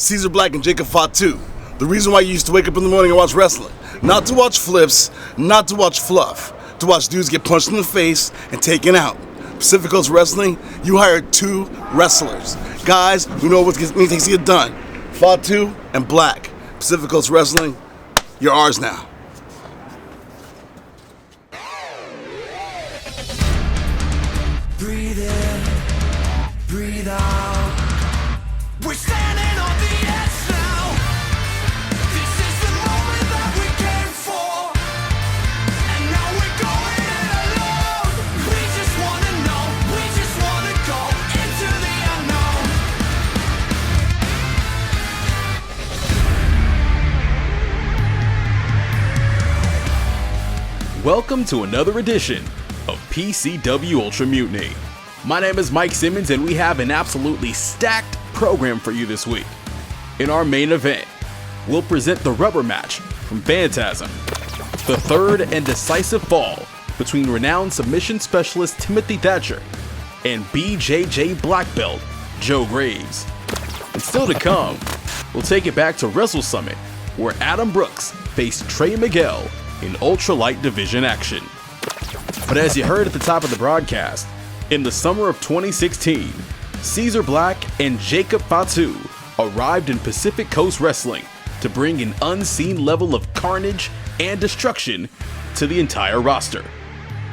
Caesar Black and Jacob Fatu. The reason why you used to wake up in the morning and watch wrestling. Not to watch flips, not to watch fluff. To watch dudes get punched in the face and taken out. Pacific Coast Wrestling, you hired 2 wrestlers. Guys who know what it takes to get done. Fatu and Black. Pacific Coast Wrestling, you're ours now. Breathe in, breathe out. We're standing on the edge now. This is the moment that we came for. And now we're going it alone. We just wanna know, we just wanna go into the unknown. Welcome to another edition of PCW Ultra Mutiny. My name is Mike Simmons and we have an absolutely stacked program for you this week. In our main event, we'll present the rubber match from Fantasm, the third and decisive fall between renowned submission specialist Timothy Thatcher and BJJ black belt Joe Graves. And still to come, we'll take it back to Wrestle Summit where Adam Brooks faced Trey Miguel in Ultralight division action. But as you heard at the top of the broadcast, in the summer of 2016, Caesar Black and Jacob Fatu arrived in Pacific Coast Wrestling to bring an unseen level of carnage and destruction to the entire roster.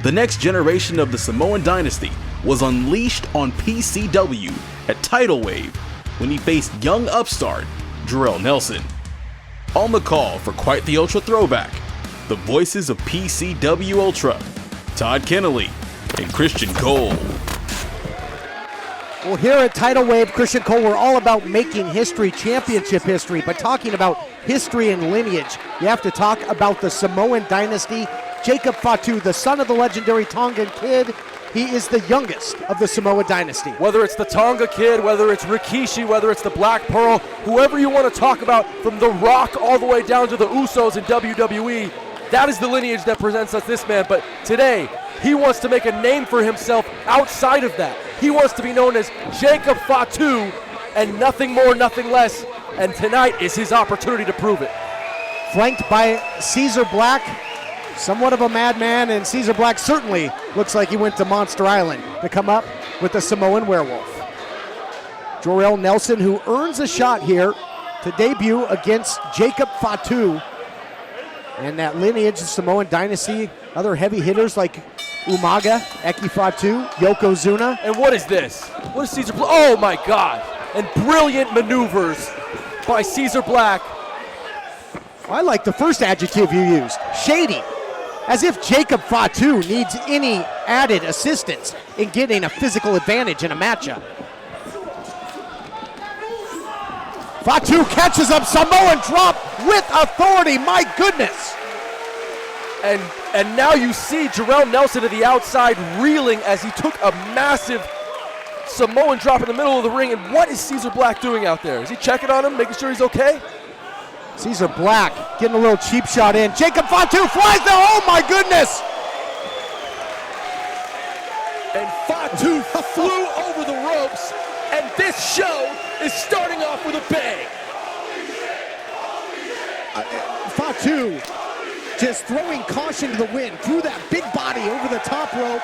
The next generation of the Samoan Dynasty was unleashed on PCW at Tidal Wave when he faced young upstart Jorel Nelson. On the call for quite the Ultra throwback, the voices of PCW Ultra, Todd Kennelly and Christian Cole. Well, here at Tidal Wave, Christian Cole, we're all about making history, championship history, but talking about history and lineage, you have to talk about the Samoan Dynasty. Jacob Fatu, the son of the legendary Tongan Kid, he is the youngest of the Samoan Dynasty. Whether it's the Tonga Kid, whether it's Rikishi, whether it's the Black Pearl, whoever you want to talk about, from The Rock all the way down to the Usos in WWE, that is the lineage that presents us this man. But today, he wants to make a name for himself outside of that. He wants to be known as Jacob Fatu and nothing more, nothing less. And tonight is his opportunity to prove it. Flanked by Caesar Black, somewhat of a madman, and Caesar Black certainly looks like he went to Monster Island to come up with the Samoan werewolf. Jorel Nelson, who earns a shot here to debut against Jacob Fatu. And that lineage, the Samoan Dynasty, other heavy hitters like Umaga, Eki Fatu, Yokozuna. And what is this? What is Caesar Black? Oh my God. And brilliant maneuvers by Caesar Black. I like the first adjective you used, shady. As if Jacob Fatu needs any added assistance in getting a physical advantage in a matchup. Fatu catches up, Samoan drop with authority, my goodness. And now you see Jorel Nelson to the outside reeling as he took a massive Samoan drop in the middle of the ring. And what is Caesar Black doing out there? Is he checking on him, making sure he's okay? Caesar Black getting a little cheap shot in. Jacob Fatu flies there, oh my goodness! And Fatu flew over the ropes, and this show is starting off with a bang. Fatu just throwing caution to the wind, threw that big body over the top rope,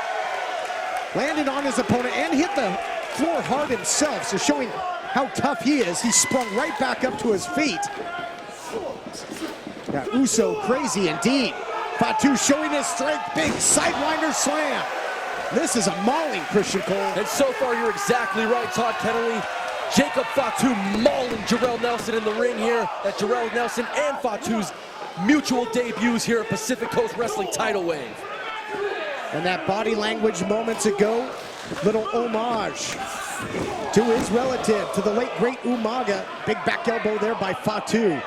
landed on his opponent and hit the floor hard himself, so showing how tough he is. He sprung right back up to his feet. That Uso crazy indeed. Fatu showing his strength, big sidewinder slam. This is a mauling, Christian Cole. And so far you're exactly right, Todd Kennelly. Jacob Fatu mauling Jorel Nelson in the ring here at Jorel Nelson and Fatu's mutual debuts here at Pacific Coast Wrestling Tidal Wave. And that body language moments ago, little homage to his relative, to the late great Umaga. Big back elbow there by Fatu.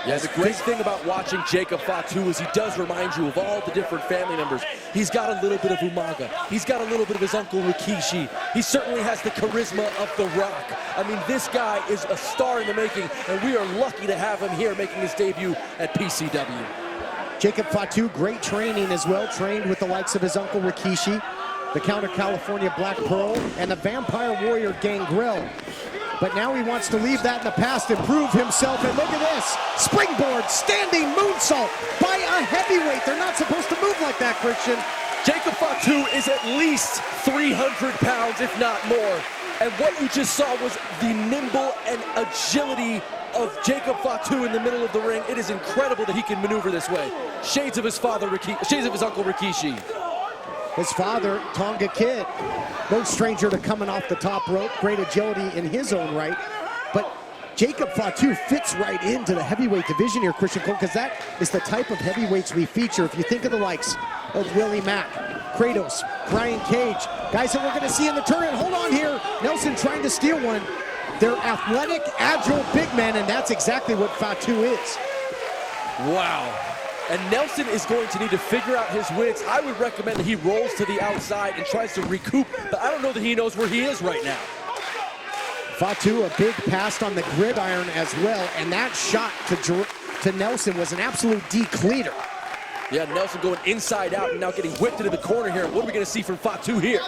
Yeah, the great thing about watching Jacob Fatu is he does remind you of all the different family members. He's got a little bit of Umaga. He's got a little bit of his uncle Rikishi. He certainly has the charisma of The Rock. I mean, this guy is a star in the making, and we are lucky to have him here making his debut at PCW. Jacob Fatu, great training as well, trained with the likes of his uncle Rikishi. the Counter California Black Pearl, and the Vampire Warrior Gangrel. But now he wants to leave that in the past and prove himself. And look at this, springboard, standing moonsault by a heavyweight. They're not supposed to move like that, Christian. Jacob Fatu is at least 300 pounds, if not more. And what you just saw was the nimble and agility of Jacob Fatu in the middle of the ring. It is incredible that he can maneuver this way. Shades of his father, shades of his uncle Rikishi. His father, Tonga Kid, no stranger to coming off the top rope. Great agility in his own right. But Jacob Fatu fits right into the heavyweight division here, Christian Cole, because that is the type of heavyweights we feature. If you think of the likes of Willie Mack, Kratos, Brian Cage, guys that we're going to see in the tournament. Hold on here. Nelson trying to steal one. They're athletic, agile big men, and that's exactly what Fatu is. Wow. And Nelson is going to need to figure out his wits. I would recommend that he rolls to the outside and tries to recoup, but I don't know that he knows where he is right now. Fatu, a big pass on the gridiron as well, and that shot to Nelson was an absolute decleater. Yeah, Nelson going inside out and now getting whipped into the corner here. What are we going to see from Fatu here?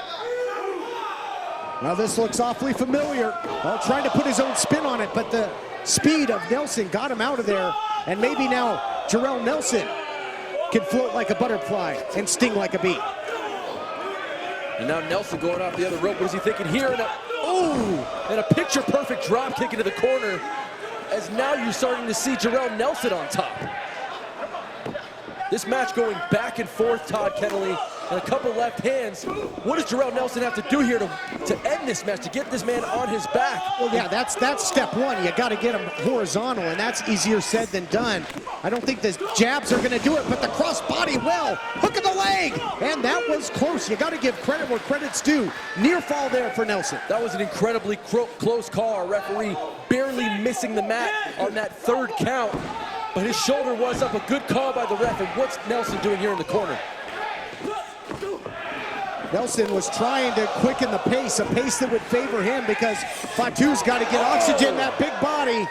Now this looks awfully familiar. Well, trying to put his own spin on it, but the speed of Nelson got him out of there. And maybe now Jorel Nelson can float like a butterfly and sting like a bee. And now Nelson going off the other rope. What is he thinking here? And a picture-perfect drop kick into the corner, as now you're starting to see Jorel Nelson on top. This match going back and forth, Todd Kennelly, and a couple left hands. What does Jorel Nelson have to do here to end this match, to get this man on his back? Well, yeah, that's step one. You got to get him horizontal, and that's easier said than done. I don't think the jabs are going to do it, but the cross body, well, hook of the leg, and that was close. You got to give credit where credit's due. Near fall there for Nelson. That was an incredibly close call. Our referee barely missing the mat on that third count. But his shoulder was up. A good call by the ref. And what's Nelson doing here in the corner? Nelson was trying to quicken the pace, a pace that would favor him, because Fatu's got to get oxygen in that big body.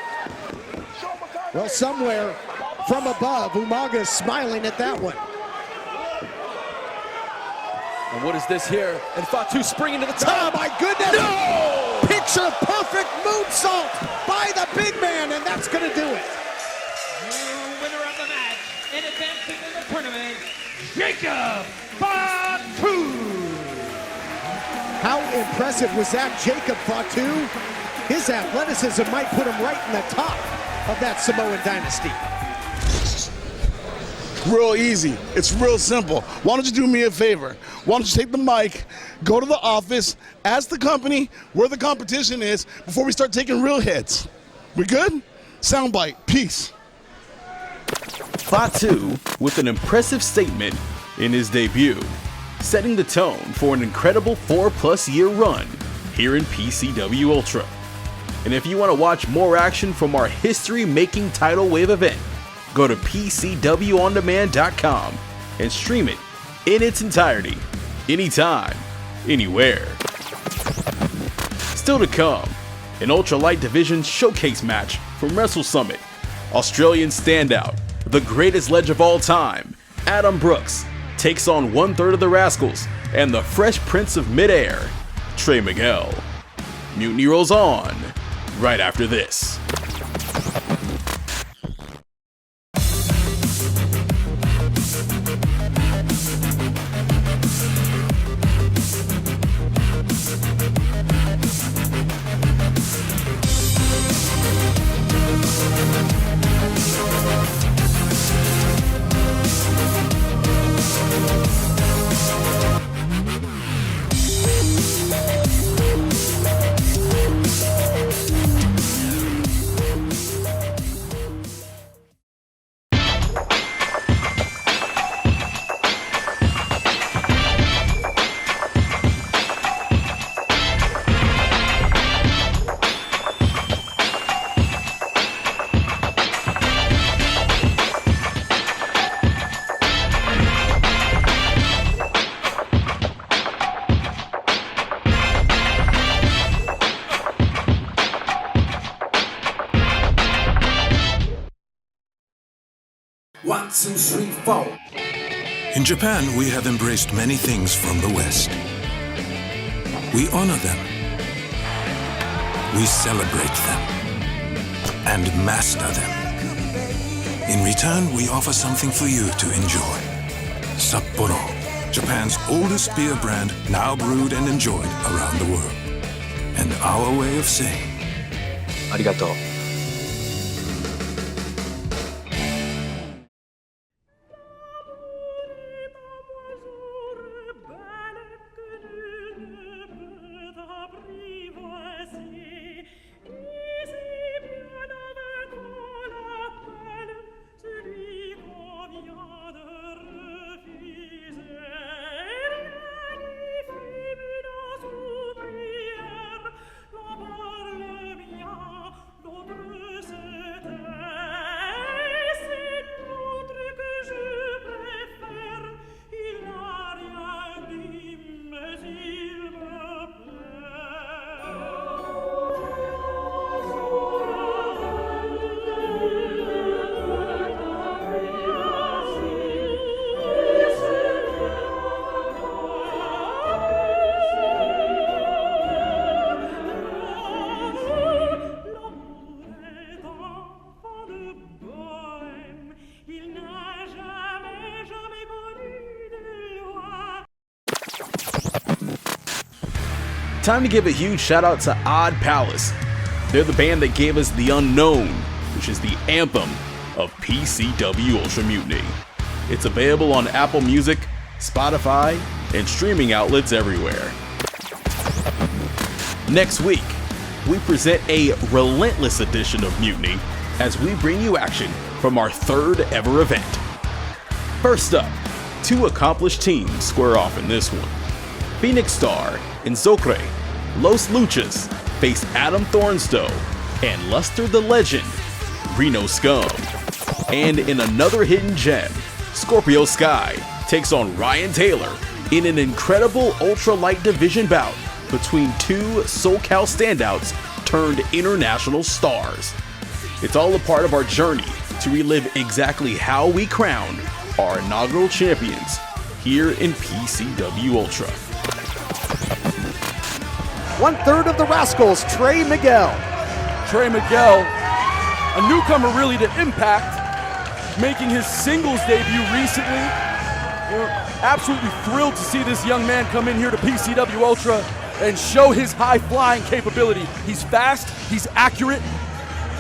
Well, somewhere from above, Umaga's smiling at that one. And what is this here? And Fatu springing to the top. Oh my goodness! No! Picture perfect moonsault by the big man, and that's going to do it. Winner of the match and advancing in the tournament, Jacob Fatu. How impressive was that, Jacob Fatu? His athleticism might put him right in the top of that Samoan Dynasty. Real easy. It's real simple. Why don't you do me a favor? Why don't you take the mic, go to the office, ask the company where the competition is before we start taking real hits. We good? Soundbite. Peace. Fatu with an impressive statement in his debut, setting the tone for an incredible 4+ year run here in PCW Ultra. And if you want to watch more action from our history-making tidal wave event, go to PCWOnDemand.com and stream it in its entirety, anytime, anywhere. Still to come, an Ultralight Division showcase match from Wrestle Summit. Australian standout, the greatest ledge of all time, Adam Brooks, takes on 1/3 of the Rascals and the Fresh Prince of Midair, Trey Miguel. Mutiny rolls on right after this. In Japan, we have embraced many things from the West. We honor them. We celebrate them. And master them. In return, we offer something for you to enjoy. Sapporo, Japan's oldest beer brand, now brewed and enjoyed around the world. And our way of saying, arigato. Time to give a huge shout out to Odd Palace. They're the band that gave us The Unknown, which is the anthem of PCW Ultra Mutiny. It's available on Apple Music, Spotify, and streaming outlets everywhere. Next week, we present a relentless edition of Mutiny as we bring you action from our third ever event. First up, two accomplished teams square off in this one. Phoenix Star and Zocre, Los Luchas, face Adam Thornstowe and Luster the Legend, Reno Scum. And in another hidden gem, Scorpio Sky takes on Ryan Taylor in an incredible ultralight division bout between two SoCal standouts turned international stars. It's all a part of our journey to relive exactly how we crowned our inaugural champions here in PCW Ultra. 1/3 of the Rascals, Trey Miguel. Trey Miguel, a newcomer really to Impact, making his singles debut recently. We're absolutely thrilled to see this young man come in here to PCW Ultra and show his high-flying capability. He's fast, he's accurate.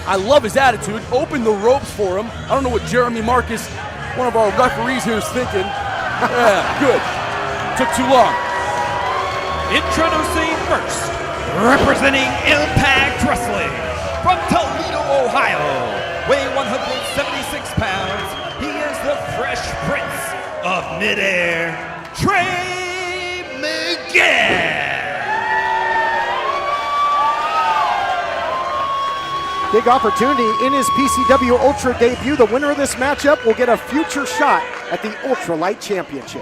I love his attitude. Open the ropes for him. I don't know what Jeremy Marcus, one of our referees here, is thinking. Yeah, good. Took too long. Introducing first, representing Impact Wrestling from Toledo, Ohio, weighing 176 pounds, he is the Fresh Prince of Midair, Trey Miguel. Big opportunity in his PCW Ultra debut. The winner of this matchup will get a future shot at the Ultralight Championship.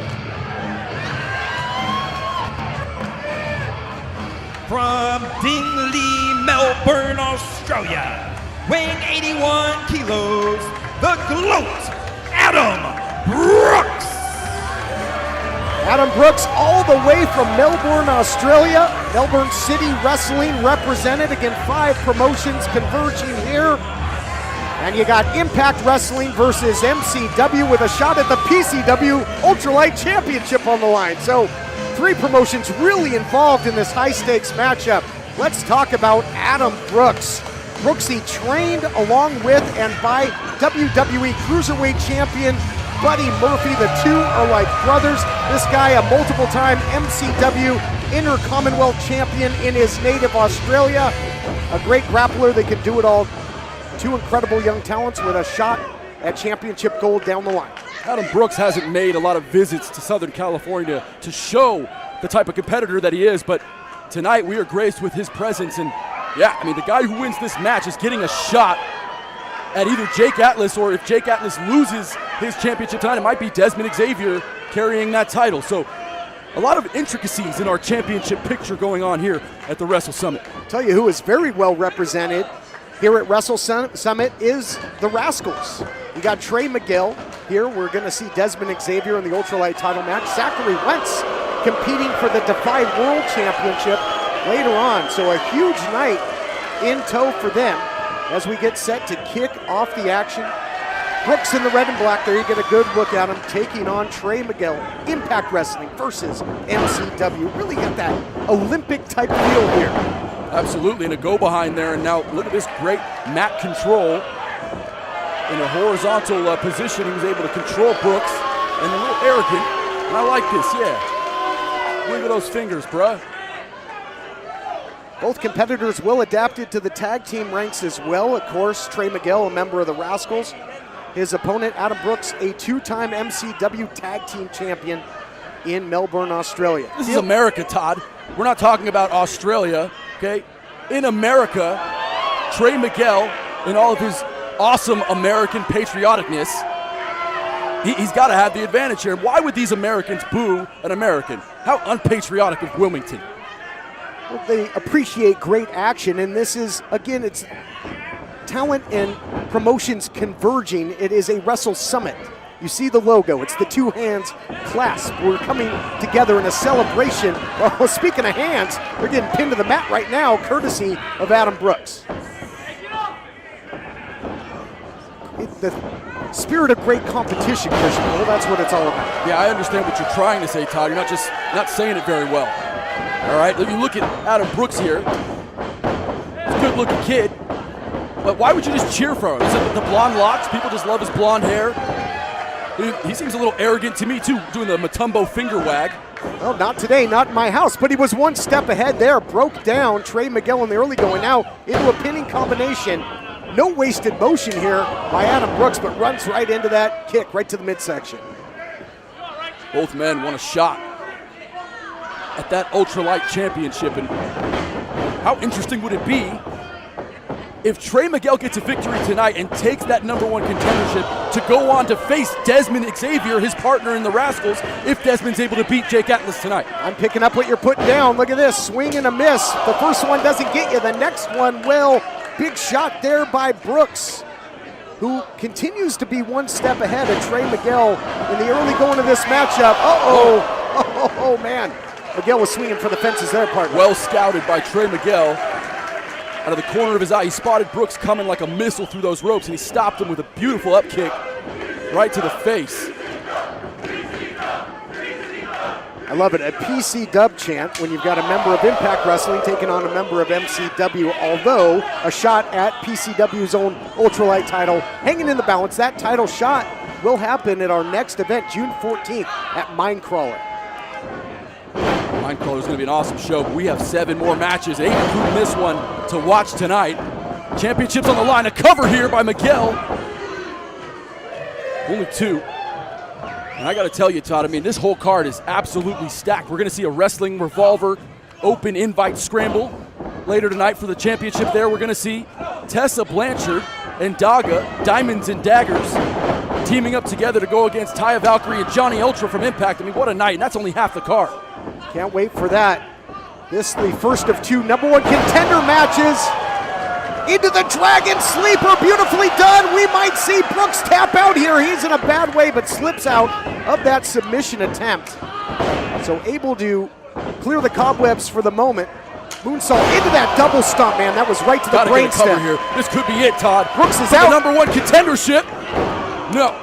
From Dingley, Melbourne, Australia, weighing 81 kilos, the GLOAT, Adam Brooks. Adam Brooks all the way from Melbourne, Australia. Melbourne City Wrestling represented. Again, 5 promotions converging here. And you got Impact Wrestling versus MCW with a shot at the PCW Ultralight Championship on the line. So 3 promotions really involved in this high-stakes matchup. Let's talk about Adam Brooks. Brooksy trained along with and by WWE Cruiserweight Champion Buddy Murphy. The two are like brothers. This guy, a multiple-time MCW Inter-Commonwealth Champion in his native Australia. A great grappler that can do it all. 2 incredible young talents with a shot at championship gold down the line. Adam Brooks hasn't made a lot of visits to Southern California to show the type of competitor that he is, but tonight we are graced with his presence. And yeah, I mean, the guy who wins this match is getting a shot at either Jake Atlas, or if Jake Atlas loses his championship tonight, it might be Desmond Xavier carrying that title. So a lot of intricacies in our championship picture going on here at the Wrestle Summit. I'll tell you who is very well represented here at Wrestle Summit is the Rascals. We got Trey Miguel here. We're going to see Desmond Xavier in the Ultralight title match. Zachary Wentz competing for the Defy World Championship later on. So a huge night in tow for them as we get set to kick off the action. Brooks in the red and black there. You get a good look at him taking on Trey Miguel. Impact Wrestling versus MCW. Really got that Olympic type feel here. Absolutely, and a go behind there. And now look at this great mat control. In a horizontal position, he was able to control Brooks, and a little arrogant. And I like this, yeah. Look at those fingers, bruh. Both competitors well adapted to the tag team ranks as well. Of course, Trey Miguel, a member of the Rascals. His opponent, Adam Brooks, a two-time MCW tag team champion in Melbourne, Australia. This is America, Todd. We're not talking about Australia, okay? In America, Trey Miguel, in all of his awesome American patrioticness, he's got to have the advantage here. Why would these Americans boo an American? How unpatriotic of Wilmington. Well, they appreciate great action, and this is, again, it's talent and promotions converging. It is a Wrestle Summit. You see the logo. It's the two hands clasp. We're coming together in a celebration. Well, speaking of hands, they're getting pinned to the mat right now, courtesy of Adam Brooks. The spirit of great competition, Christian. Well, that's what it's all about. Yeah, I understand what you're trying to say, Todd. You're not saying it very well. All right, if you look at Adam Brooks here, he's a good-looking kid, but why would you just cheer for him? Is it the blonde locks? People just love his blonde hair. He seems a little arrogant to me, too, doing the Matumbo finger wag. Well, not today, not in my house, but he was one step ahead there. Broke down Trey Miguel in the early going. Now into a pinning combination. No wasted motion here by Adam Brooks, but runs right into that kick, right to the midsection. Both men want a shot at that Ultralight championship, and how interesting would it be if Trey Miguel gets a victory tonight and takes that #1 contendership to go on to face Desmond Xavier, his partner in the Rascals, if Desmond's able to beat Jake Atlas tonight. I'm picking up what you're putting down. Look at this, swing and a miss. The first one doesn't get you, the next one will. Big shot there by Brooks, who continues to be one step ahead of Trey Miguel in the early going of this matchup. Oh, man. Miguel was swinging for the fences there, partner. Well scouted by Trey Miguel. Out of the corner of his eye, he spotted Brooks coming like a missile through those ropes, and he stopped him with a beautiful up kick right to the face. I love it. A PC dub chant when you've got a member of Impact Wrestling taking on a member of MCW, although a shot at PCW's own Ultralight title hanging in the balance. That title shot will happen at our next event, June 14th at Mindcrawler. Mindcrawler is going to be an awesome show, but we have 7 more matches, 8 including this one, to watch tonight. Championships on the line, a cover here by Miguel. Only 2. And I got to tell you, Todd, I mean, this whole card is absolutely stacked. We're going to see a Wrestling Revolver open invite scramble later tonight for the championship there. We're going to see Tessa Blanchard and Daga, Diamonds and Daggers, teaming up together to go against Taya Valkyrie and Johnny Ultra from Impact. I mean, what a night, and that's only half the card. Can't wait for that. This the first of 2 #1 contender matches. Into the Dragon Sleeper, beautifully done. We might see Brooks tap out here. He's in a bad way, but slips out of that submission attempt. So able to clear the cobwebs for the moment. Moonsault into that double stomp, man. That was right to the brainstem. Here. This could be it, Todd. Brooks is for out. The #1 contendership. No.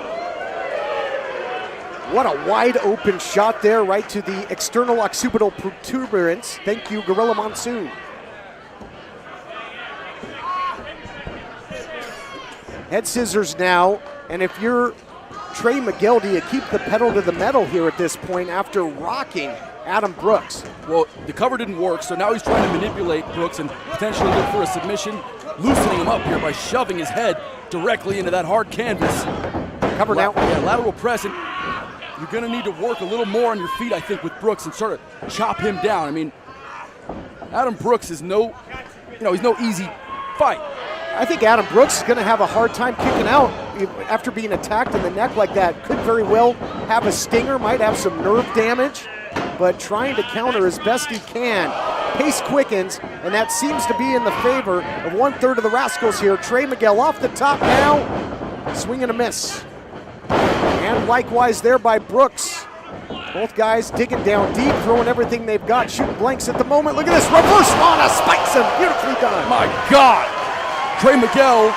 What a wide open shot there, right to the external occipital protuberance. Thank you, Gorilla Monsoon. Head scissors now, and if you're Trey Miguel, do you keep the pedal to the metal here at this point after rocking Adam Brooks? Well, the cover didn't work, so now he's trying to manipulate Brooks and potentially look for a submission, loosening him up here by shoving his head directly into that hard canvas. Cover now. Yeah, lateral press, and you're going to need to work a little more on your feet, I think, with Brooks and sort of chop him down. I mean, Adam Brooks is he's no easy fight. I think Adam Brooks is going to have a hard time kicking out after being attacked in the neck like that. Could very well have a stinger, might have some nerve damage, but trying to counter as best he can. Pace quickens, and that seems to be in the favor of 1/3 of the Rascals here. Trey Miguel off the top now, swing and a miss. And likewise there by Brooks. Both guys digging down deep, throwing everything they've got, shooting blanks at the moment. Look at this, reverse Rana spikes him, beautifully done. My God! Trey Miguel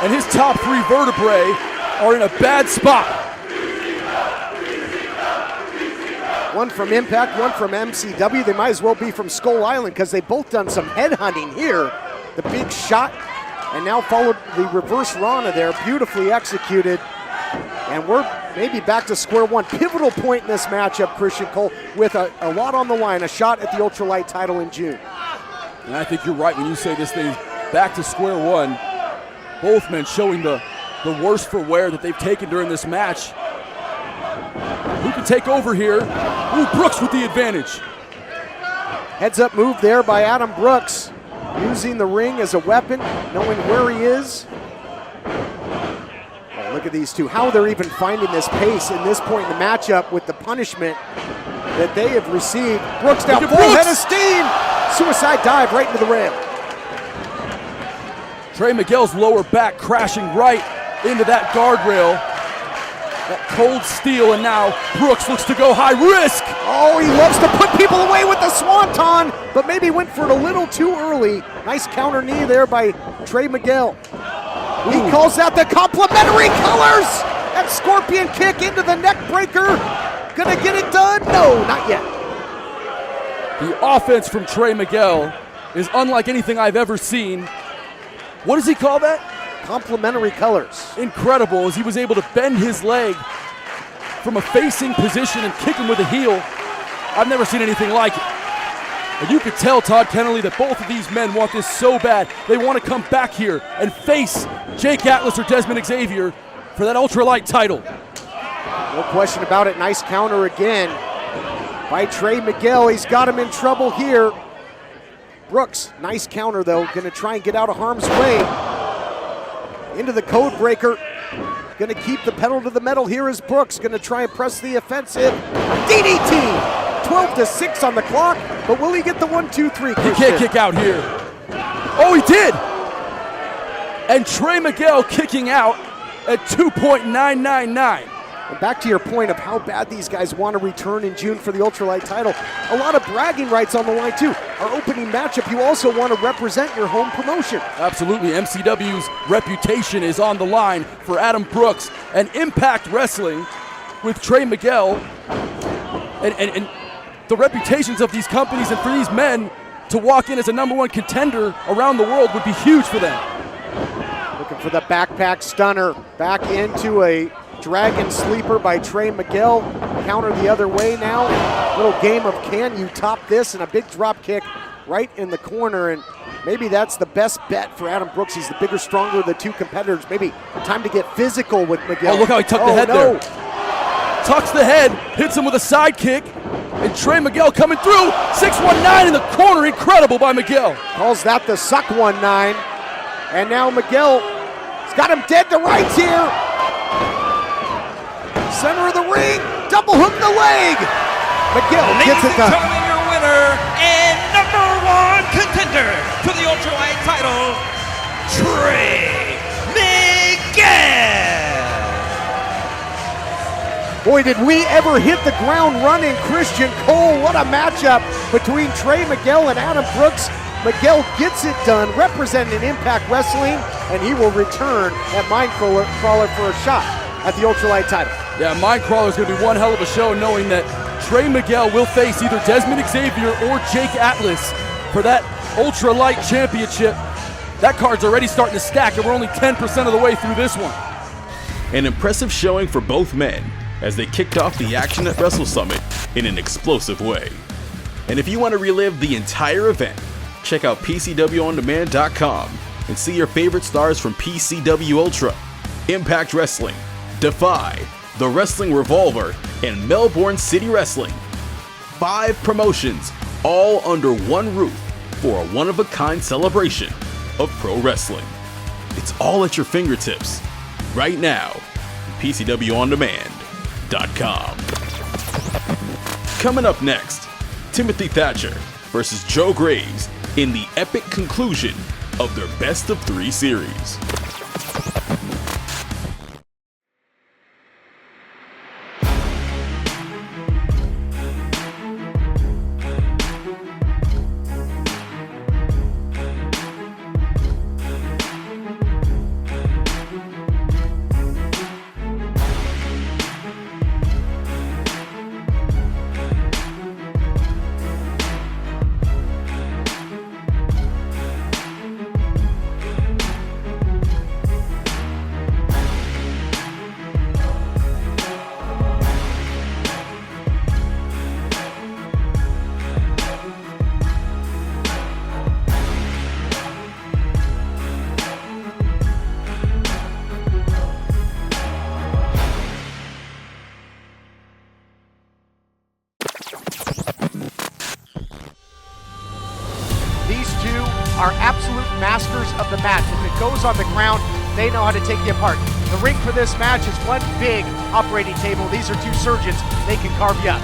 and his top 3 vertebrae are in a bad spot. One from Impact, one from MCW. They might as well be from Skull Island because they've both done some headhunting here. The big shot, and now followed the reverse Rana there, beautifully executed. And we're maybe back to square one. Pivotal point in this matchup, Christian Cole, with a lot on the line, a shot at the Ultralight title in June. And I think you're right when you say this thing back to square one. Both men showing the worst for wear that they've taken during this match. Who can take over here? Ooh, Brooks with the advantage. Heads up move there by Adam Brooks, using the ring as a weapon, knowing where he is. Oh, look at these two, how they're even finding this pace in this point in the matchup with the punishment that they have received. Brooks down, full head of steam. Suicide dive right into the rim. Trey Miguel's lower back crashing right into that guardrail. That cold steel, and now Brooks looks to go high risk. Oh, he loves to put people away with the swanton, but maybe went for it a little too early. Nice counter knee there by Trey Miguel. He calls out the complementary colors. That scorpion kick into the neck breaker. Gonna get it done? No, not yet. The offense from Trey Miguel is unlike anything I've ever seen. What does he call that? Complementary colors. Incredible, as he was able to bend his leg from a facing position and kick him with a heel. I've never seen anything like it. And you could tell, Todd Kennelly, that both of these men want this so bad. They want to come back here and face Jake Atlas or Desmond Xavier for that Ultralight title. No question about it. Nice counter again by Trey Miguel. He's got him in trouble here. Brooks, nice counter though. Gonna try and get out of harm's way. Into the code breaker. Gonna keep the pedal to the metal here is Brooks. Gonna try and press the offensive. DDT! 12-6 on the clock, but will he get the 1-2-3? He can't kick out here. Oh, he did! And Trey Miguel kicking out at 2.999. And back to your point of how bad these guys want to return in June for the Ultralight title. A lot of bragging rights on the line too. Our opening matchup, you also want to represent your home promotion. Absolutely, MCW's reputation is on the line for Adam Brooks and Impact Wrestling with Trey Miguel. And the reputations of these companies and for these men to walk in as a #1 contender around the world would be huge for them. Looking for the backpack stunner. Back into a dragon sleeper by Trey Miguel. Counter the other way now. Little game of can you top this, and a big drop kick right in the corner. And maybe that's the best bet for Adam Brooks. He's the bigger, stronger of the two competitors. Maybe time to get physical with Miguel. Oh, look how he tucked the head there. Tucks the head, hits him with a side kick. And Trey Miguel coming through. 619 in the corner. Incredible by Miguel. Calls that the suck 1-9. And now Miguel has got him dead to rights here. Center of the ring, double hook the leg. Miguel gets it done. Ladies and gentlemen, your winner and #1 contender to the Ultralight title, Trey Miguel. Boy, did we ever hit the ground running, Christian Cole. What a matchup between Trey Miguel and Adam Brooks. Miguel gets it done, representing Impact Wrestling, and he will return at Mindcrawler for a shot at the Ultralight title. Yeah, Mindcrawler is going to be one hell of a show, knowing that Trey Miguel will face either Desmond Xavier or Jake Atlas for that Ultralight championship. That card's already starting to stack, and we're only 10% of the way through this one. An impressive showing for both men as they kicked off the action at Wrestle Summit in an explosive way. And if you want to relive the entire event, check out PCWOnDemand.com and see your favorite stars from PCW Ultra, Impact Wrestling, Defy, The Wrestling Revolver, and Melbourne City Wrestling. 5 promotions, all under one roof for a one-of-a-kind celebration of pro wrestling. It's all at your fingertips right now. PCWOnDemand.com. Coming up next, Timothy Thatcher versus Joe Graves in the epic conclusion of their best of 3 series. are absolute masters of the match. If it goes on the ground, they know how to take you apart. The ring for this match is one big operating table. These are two surgeons. They can carve you up.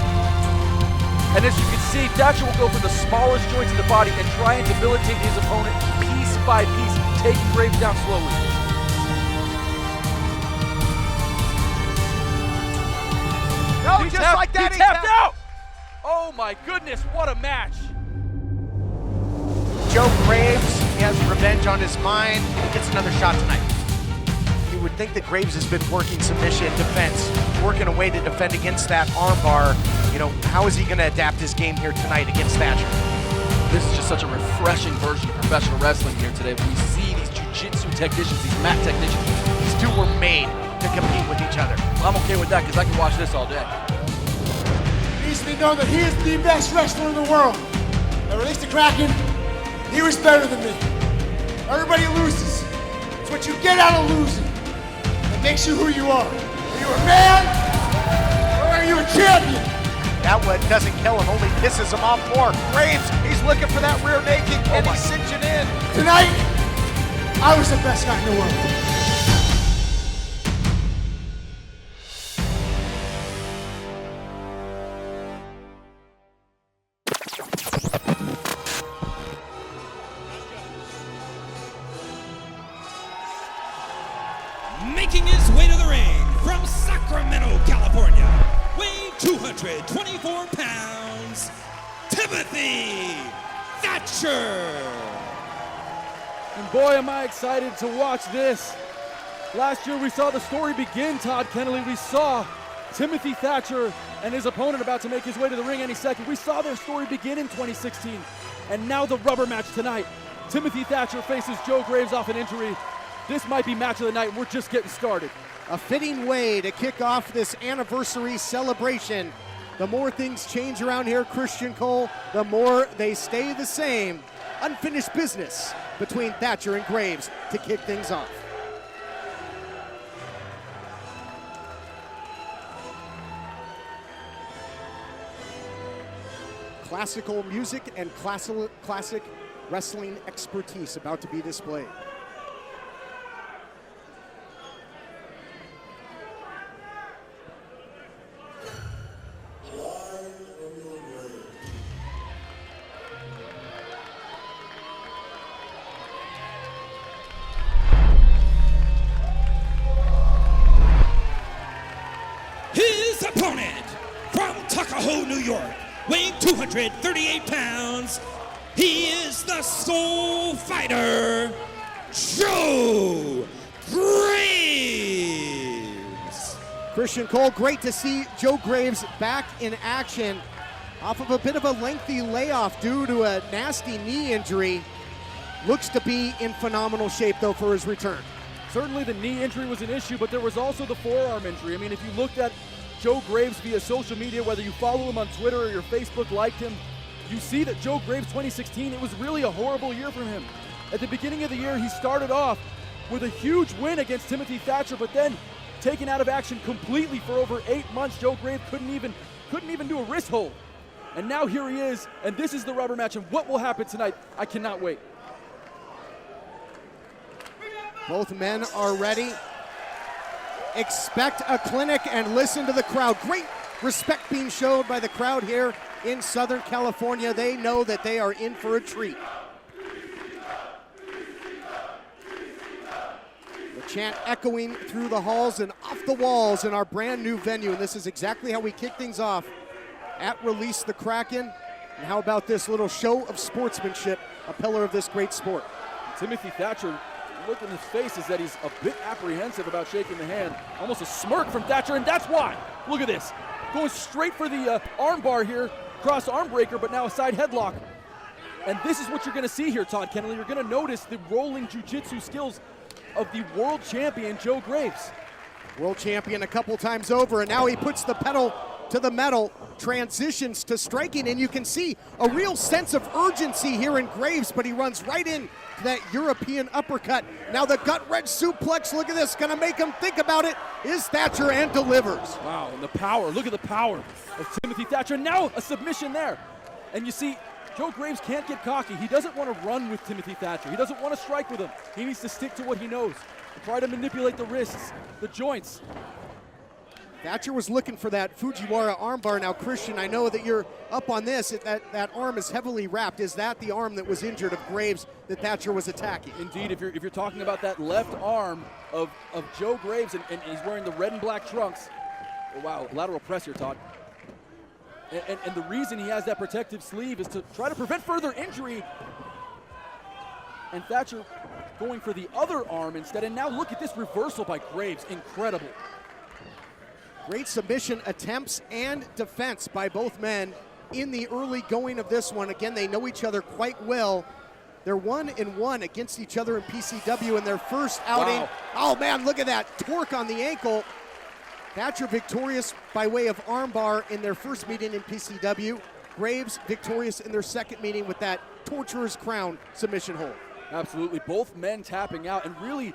And as you can see, Thatcher will go for the smallest joints of the body and try and debilitate his opponent piece by piece, taking Graves down slowly. No, just like that, he tapped out! Oh my goodness, what a match! Joe Graves, he has revenge on his mind. He gets another shot tonight. You would think that Graves has been working submission defense, working a way to defend against that armbar. You know, how is he going to adapt his game here tonight against Thatcher? This is just such a refreshing version of professional wrestling here today. When we see these jiu-jitsu technicians, these mat technicians, These two were made to compete with each other. I'm okay with that because I can watch this all day. It needs to be known that he is the best wrestler in the world. At release the Kraken, he was better than me. Everybody loses. It's what you get out of losing that makes you who you are. Are you a man or are you a champion? That one doesn't kill him, only pisses him off more. Graves, he's looking for that rear naked, and he's cinching in. Tonight, I was the best guy in the world. Making his way to the ring from Sacramento, California, weighing 224 pounds, Timothy Thatcher. And boy, am I excited to watch this. Last year we saw the story begin, Todd Kennelly. We saw Timothy Thatcher and his opponent about to make his way to the ring any second. We saw their story begin in 2016. And now the rubber match tonight. Timothy Thatcher faces Joe Graves off an injury. This might be match of the night, and we're just getting started. A fitting way to kick off this anniversary celebration. The more things change around here, Christian Cole, the more they stay the same. Unfinished business between Thatcher and Graves to kick things off. Classical music and classic wrestling expertise about to be displayed. Opponent from Tuckahoe, New York, weighing 238 pounds, he is the Soul Fighter, Joe Graves. Christian Cole, great to see Joe Graves back in action off of a bit of a lengthy layoff due to a nasty knee injury. Looks to be in phenomenal shape though for his return. Certainly the knee injury was an issue, but there was also the forearm injury. I mean, if you looked at Joe Graves via social media, whether you follow him on Twitter or your Facebook liked him, you see that Joe Graves 2016, it was really a horrible year for him. At the beginning of the year, he started off with a huge win against Timothy Thatcher, but then taken out of action completely for over 8 months. Joe Graves couldn't even do a wrist hold. And now here he is, and this is the rubber match, and what will happen tonight? I cannot wait. Both men are ready. Expect a clinic and listen to the crowd. Great respect being showed by the crowd here in Southern California. They know that they are in for a treat. The chant echoing through the halls and off the walls in our brand new venue. And this is exactly how we kick things off at Release the Kraken. And how about this little show of sportsmanship, a pillar of this great sport. Timothy Thatcher, look in his face is that he's a bit apprehensive about shaking the hand. Almost a smirk from Thatcher, and that's why. Look at this. Going straight for the arm bar here, cross arm breaker, but now a side headlock. And this is what you're gonna see here, Todd Kennelly. You're gonna notice the rolling jiu-jitsu skills of the world champion, Joe Graves. World champion a couple times over, and now he puts the pedal to the metal, transitions to striking, and you can see a real sense of urgency here in Graves, but he runs right in to that European uppercut. Now the gut-wrench suplex, look at this, gonna make him think about it, is Thatcher, and delivers. Wow, and the power, look at the power of Timothy Thatcher. Now a submission there. And you see, Joe Graves can't get cocky. He doesn't want to run with Timothy Thatcher. He doesn't want to strike with him. He needs to stick to what he knows. Try to manipulate the wrists, the joints. Thatcher was looking for that Fujiwara armbar. Now, Christian, I know that you're up on this. That arm is heavily wrapped. Is that the arm that was injured of Graves that Thatcher was attacking? Indeed, if you're talking about that left arm of Joe Graves, and he's wearing the red and black trunks. Oh, wow, lateral press here, Todd. And the reason he has that protective sleeve is to try to prevent further injury. And Thatcher going for the other arm instead. And now look at this reversal by Graves. Incredible. Great submission attempts and defense by both men in the early going of this one. Again, they know each other quite well. They're 1-1 against each other in PCW in their first outing. Wow. Oh man, look at that torque on the ankle. Thatcher victorious by way of armbar in their first meeting in PCW. Graves victorious in their second meeting with that torturer's crown submission hold. Absolutely, both men tapping out, and really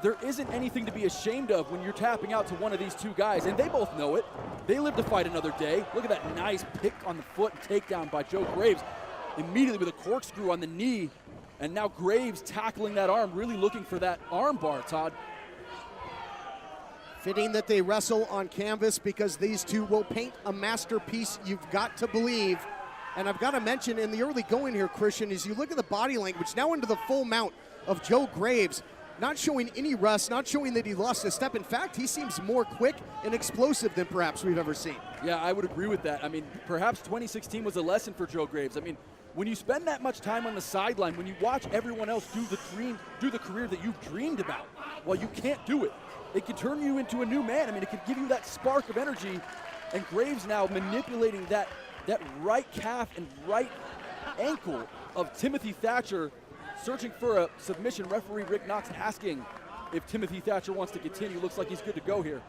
there isn't anything to be ashamed of when you're tapping out to one of these two guys, and they both know it. They live to fight another day. Look at that nice pick on the foot and takedown by Joe Graves, immediately with a corkscrew on the knee, and now Graves tackling that arm, really looking for that arm bar, Todd. Fitting that they wrestle on canvas because these two will paint a masterpiece, you've got to believe. And I've got to mention in the early going here, Christian, as you look at the body language, now into the full mount of Joe Graves, not showing any rust, not showing that he lost a step. In fact, he seems more quick and explosive than perhaps we've ever seen. Yeah, I would agree with that. I mean, perhaps 2016 was a lesson for Joe Graves. I mean, when you spend that much time on the sideline, when you watch everyone else do the career that you've dreamed about, well, you can't do it. It can turn you into a new man. I mean, it can give you that spark of energy. And Graves now manipulating that right calf and right ankle of Timothy Thatcher, searching for a submission. Referee Rick Knox asking if Timothy Thatcher wants to continue. Looks like he's good to go here.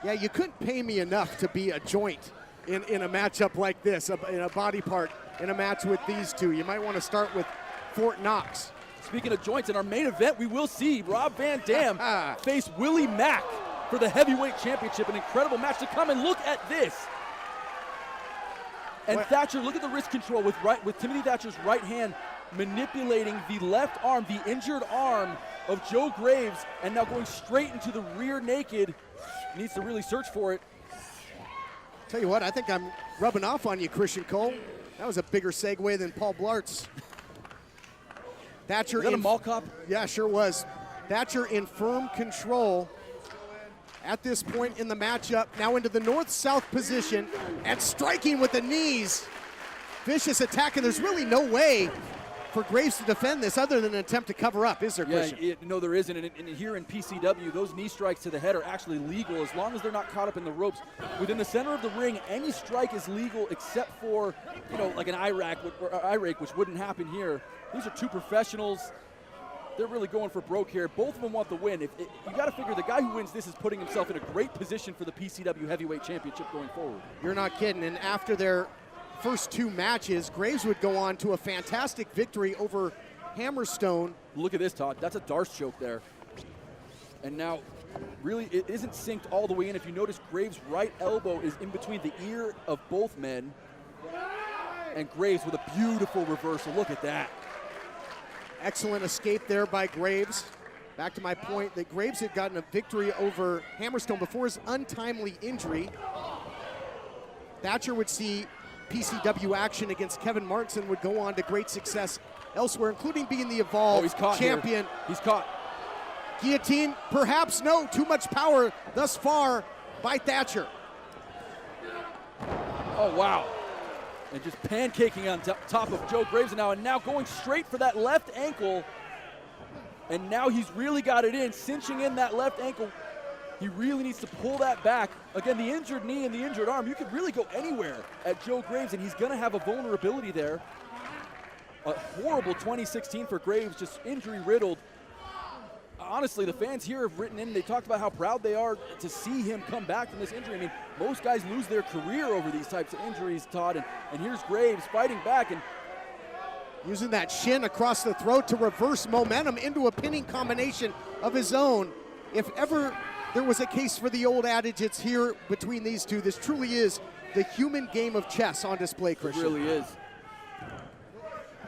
Yeah, you couldn't pay me enough to be a joint in a matchup like this, in a body part, in a match with these two. You might want to start with Fort Knox. Speaking of joints, in our main event, we will see Rob Van Dam face Willie Mack for the heavyweight championship. An incredible match to come, and look at this. And Thatcher, look at the wrist control with Timothy Thatcher's right hand manipulating the left arm, the injured arm of Joe Graves, and now going straight into the rear naked. Needs to really search for it. Tell you what, I think I'm rubbing off on you, Christian Cole. That was a bigger segue than Paul Blart's. Thatcher Was that a mall cop? Yeah, sure was. Thatcher in firm control at this point in the matchup. Now into the north-south position and striking with the knees. Vicious attack, and there's really no way for Graves to defend this other than an attempt to cover up, is there, Christian? Yeah, no, there isn't. And here in PCW, those knee strikes to the head are actually legal as long as they're not caught up in the ropes. Within the center of the ring, any strike is legal except for, like an eye rake, which wouldn't happen here. These are two professionals. They're really going for broke here. Both of them want the win. You got to figure the guy who wins this is putting himself in a great position for the PCW Heavyweight Championship going forward. You're not kidding. And after their first two matches, Graves would go on to a fantastic victory over Hammerstone. Look at this, Todd. That's a Darce choke there. And now, really, it isn't synced all the way in. If you notice, Graves' right elbow is in between the ear of both men. And Graves with a beautiful reversal. Look at that. Excellent escape there by Graves. Back to my point that Graves had gotten a victory over Hammerstone before his untimely injury. Thatcher would see PCW action against Kevin Martinson, would go on to great success elsewhere, including being the Evolve champion. Here. He's caught. Guillotine, perhaps no. Too much power thus far by Thatcher. Oh, wow. And just pancaking on top of Joe Graves and now going straight for that left ankle. And now he's really got it in, cinching in that left ankle. He really needs to pull that back. Again, the injured knee and the injured arm, you could really go anywhere at Joe Graves, and he's going to have a vulnerability there. A horrible 2016 for Graves, just injury-riddled. Honestly, the fans here have written in, they talked about how proud they are to see him come back from this injury. I mean, most guys lose their career over these types of injuries, Todd, and here's Graves fighting back and using that shin across the throat to reverse momentum into a pinning combination of his own. If ever there was a case for the old adage, it's here between these two. This truly is the human game of chess on display, Christian. It really is.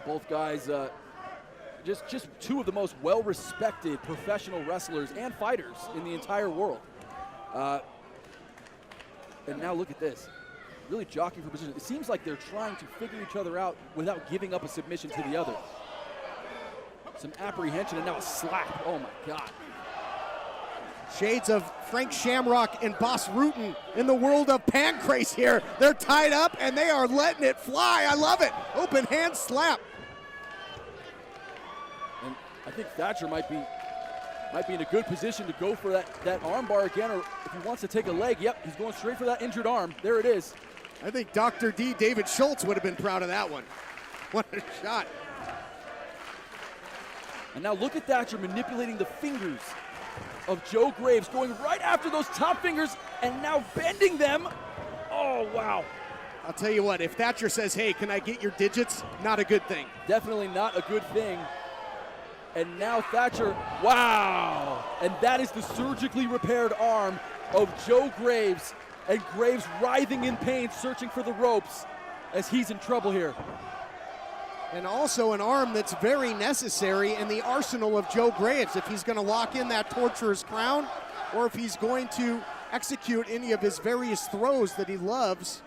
Both guys, just two of the most well-respected professional wrestlers and fighters in the entire world. And now look at this. Really jockeying for position. It seems like they're trying to figure each other out without giving up a submission to the other. Some apprehension and now a slap. Oh my God. Shades of Frank Shamrock and Boss Rutan in the world of Pancrase here. They're tied up and they are letting it fly. I love it. Open hand slap. And I think Thatcher might be in a good position to go for that arm bar again, or if he wants to take a leg, yep, he's going straight for that injured arm. There it is. I think Dr. D, David Schultz, would have been proud of that one. What a shot. And now look at Thatcher manipulating the fingers of Joe Graves, going right after those top fingers and now bending them. Oh, wow. I'll tell you what, if Thatcher says, hey, can I get your digits? Not a good thing. Definitely not a good thing. And now Thatcher, wow! And that is the surgically repaired arm of Joe Graves. And Graves writhing in pain, searching for the ropes as he's in trouble here. And also an arm that's very necessary in the arsenal of Joe Graves if he's going to lock in that torturer's crown or if he's going to execute any of his various throws that he loves.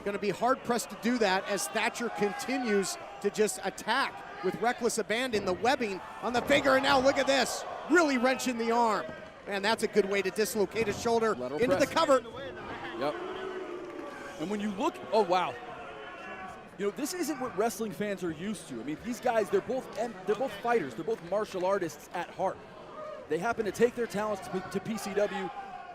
Going to be hard-pressed to do that as Thatcher continues to just attack with reckless abandon. The webbing on the finger, and now look at this. Really wrenching the arm. Man, that's a good way to dislocate a shoulder into the cover. Yep. And when you look, oh, wow. You know, this isn't what wrestling fans are used to. I mean, these guys, they're both fighters. They're both martial artists at heart. They happen to take their talents to PCW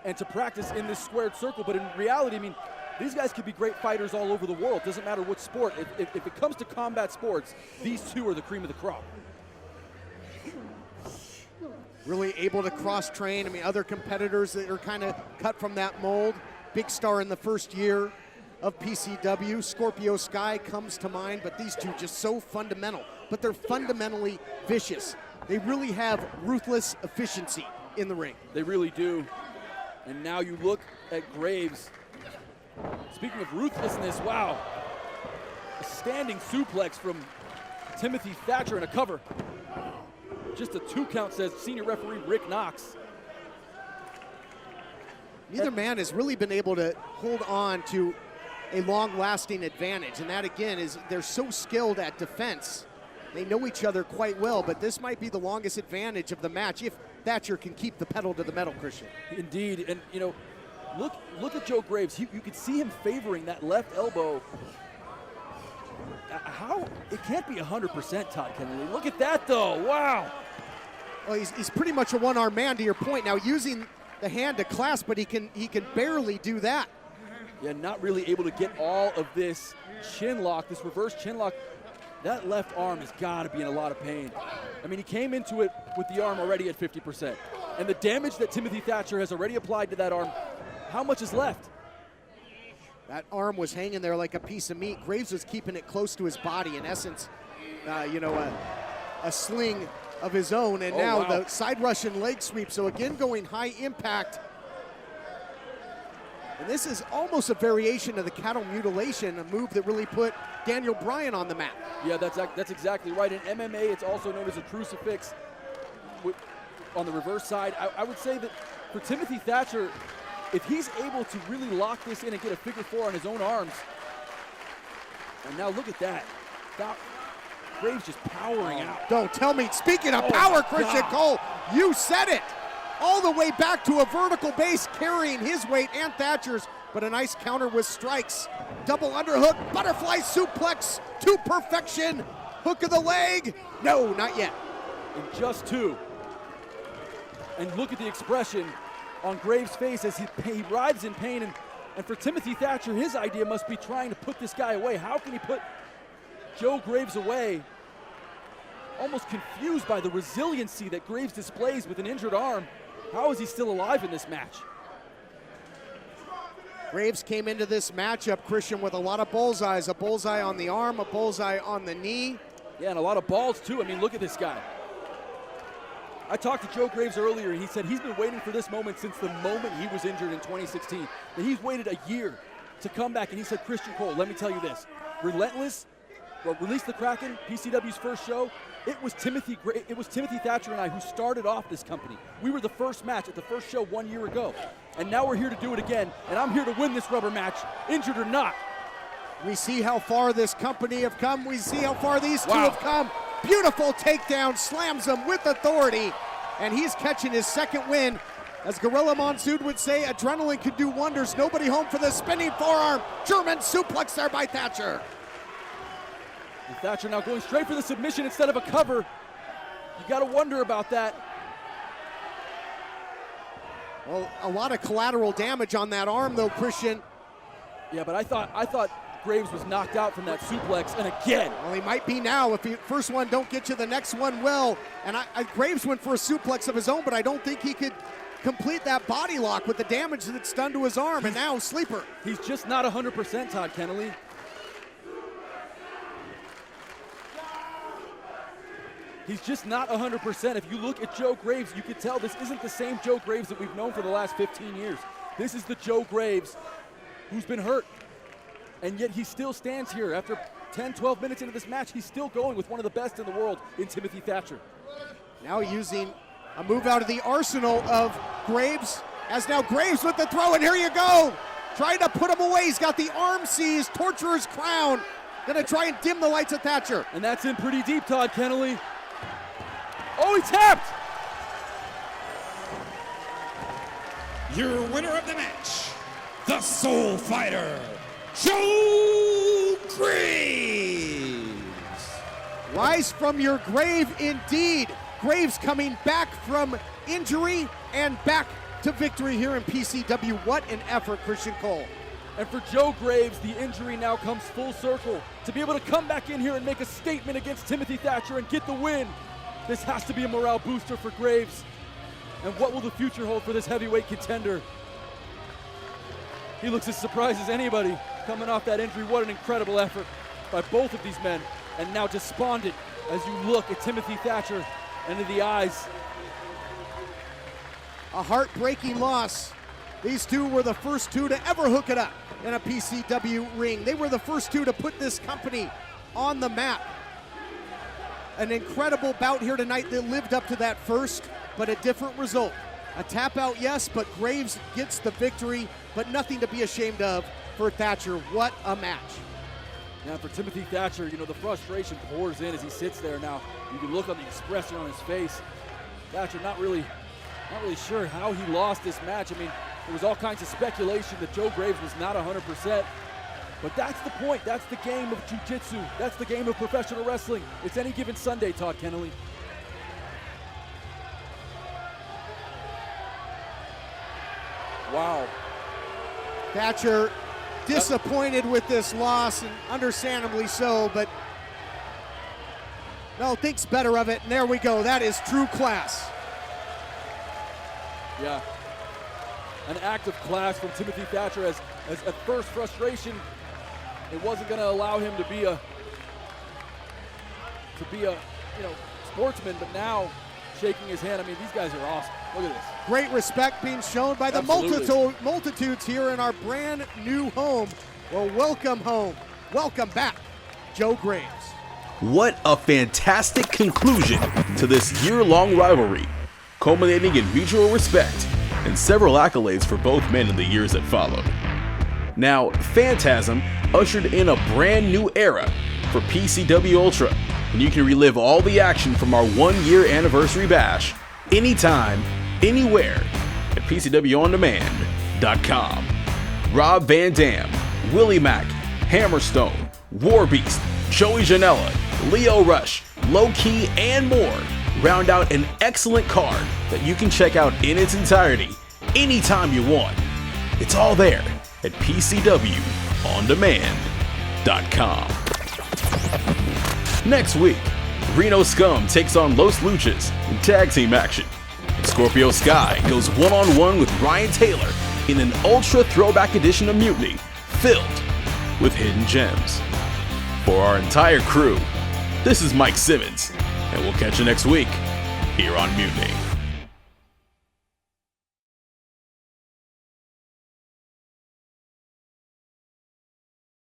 and to practice in this squared circle. But in reality, I mean, these guys could be great fighters all over the world. Doesn't matter what sport. If it comes to combat sports, these two are the cream of the crop. Really able to cross-train. I mean, other competitors that are kind of cut from that mold. Big star in the first year of PCW. Scorpio Sky comes to mind, but these two just so fundamental. But they're fundamentally vicious. They really have ruthless efficiency in the ring. They really do. And now you look at Graves. Speaking of ruthlessness, wow. A standing suplex from Timothy Thatcher and a cover. Just a 2 count, says senior referee Rick Knox. Neither man has really been able to hold on to a long-lasting advantage, and that again is they're so skilled at defense. They know each other quite well, but this might be the longest advantage of the match if Thatcher can keep the pedal to the metal, Christian. Indeed, and you know, look at Joe Graves. You could see him favoring that left elbow. How? It can't be 100%, Todd Kennedy. Look at that, though. Wow. Well, he's pretty much a one-armed man, to your point. Now using the hand to clasp, but he can barely do that. Yeah, not really able to get all of this chin lock, this reverse chin lock. That left arm has got to be in a lot of pain. I mean, he came into it with the arm already at 50%. And the damage that Timothy Thatcher has already applied to that arm, how much is left? That arm was hanging there like a piece of meat. Graves was keeping it close to his body, in essence, a sling of his own. And now the side Russian leg sweep. So again, going high impact. And this is almost a variation of the cattle mutilation, a move that really put Daniel Bryan on the map. Yeah, that's exactly right. In MMA, it's also known as a crucifix on the reverse side. I would say that for Timothy Thatcher, if he's able to really lock this in and get a figure four on his own arms, and now look at that. Graves just powering out. Don't tell me. Speaking of power, Christian Cole, you said it. All the way back to a vertical base, carrying his weight and Thatcher's, but a nice counter with strikes. Double underhook, butterfly suplex to perfection. Hook of the leg. No, not yet. And just two. And look at the expression on Graves' face as he writhes in pain. And for Timothy Thatcher, his idea must be trying to put this guy away. How can he put Joe Graves away? Almost confused by the resiliency that Graves displays with an injured arm. How is he still alive in this match? Graves came into this matchup, Christian, with a lot of bullseyes. A bullseye on the arm, a bullseye on the knee. Yeah, and a lot of balls, too. I mean, look at this guy. I talked to Joe Graves earlier, and he said he's been waiting for this moment since the moment he was injured in 2016. That he's waited a year to come back, and he said, Christian Cole, let me tell you this. Relentless, Release the Kraken, PCW's first show, it was Timothy Thatcher and I who started off this company. We were the first match at the first show 1 year ago. And now we're here to do it again, and I'm here to win this rubber match, injured or not. We see how far this company have come. We see how far these two have come. Beautiful takedown, slams him with authority, and he's catching his second win. As Gorilla Monsoon would say, adrenaline could do wonders. Nobody home for the spinning forearm. German suplex there by Thatcher. And Thatcher now going straight for the submission instead of a cover. You got to wonder about that. Well, a lot of collateral damage on that arm, though, Christian. Yeah, but I thought Graves was knocked out from that suplex, and again. Well, he might be now. If the first one don't get you, the next one will. And Graves went for a suplex of his own, but I don't think he could complete that body lock with the damage that's done to his arm. And now sleeper. He's just not 100%, Todd Kennelly. He's just not 100%. If you look at Joe Graves, you can tell this isn't the same Joe Graves that we've known for the last 15 years. This is the Joe Graves who's been hurt. And yet he still stands here. After 10, 12 minutes into this match, he's still going with one of the best in the world in Timothy Thatcher. Now using a move out of the arsenal of Graves. As now Graves with the throw, and here you go. Trying to put him away. He's got the arm seized, Torturer's crown. Gonna try and dim the lights of Thatcher. And that's in pretty deep, Todd Kennelly. Oh, he tapped! Your winner of the match, the Soul Fighter, Joe Graves. Rise from your grave indeed. Graves coming back from injury and back to victory here in PCW. What an effort, Christian Cole. And for Joe Graves, the injury now comes full circle. To be able to come back in here and make a statement against Timothy Thatcher and get the win, this has to be a morale booster for Graves. And what will the future hold for this heavyweight contender? He looks as surprised as anybody coming off that injury. What an incredible effort by both of these men. And now despondent as you look at Timothy Thatcher into the eyes. A heartbreaking loss. These two were the first two to ever hook it up in a PCW ring. They were the first two to put this company on the map. An incredible bout here tonight that lived up to that first, but a different result. A tap out, yes, but Graves gets the victory, but nothing to be ashamed of for Thatcher. What a match. Now for Timothy Thatcher, you know, the frustration pours in as he sits there now. You can look on the expression on his face. Thatcher not really sure how he lost this match. I mean, there was all kinds of speculation that Joe Graves was not 100%. But that's the point. That's the game of jiu-jitsu. That's the game of professional wrestling. It's any given Sunday, Todd Kennelly. Wow. Thatcher disappointed with this loss, and understandably so, but no, thinks better of it, and there we go. That is true class. Yeah. An act of class from Timothy Thatcher as at first frustration, it wasn't going to allow him to be a sportsman, but now shaking his hand. I mean, these guys are awesome. Look at this. Great respect being shown by the multitudes here in our brand new home. Well, welcome home. Welcome back, Joe Graves. What a fantastic conclusion to this year-long rivalry, culminating in mutual respect and several accolades for both men in the years that followed. Now, Fantasm ushered in a brand new era for PCW Ultra, and you can relive all the action from our 1-year anniversary bash anytime, anywhere at PCWOnDemand.com. Rob Van Dam, Willie Mack, Hammerstone, Warbeast, Joey Janela, Leo Rush, Low Key, and more round out an excellent card that you can check out in its entirety anytime you want. It's all there at PCWOnDemand.com. Next week, Reno Scum takes on Los Luchas in tag team action. And Scorpio Sky goes one-on-one with Ryan Taylor in an ultra throwback edition of Mutiny filled with hidden gems. For our entire crew, this is Mike Simmons, and we'll catch you next week here on Mutiny.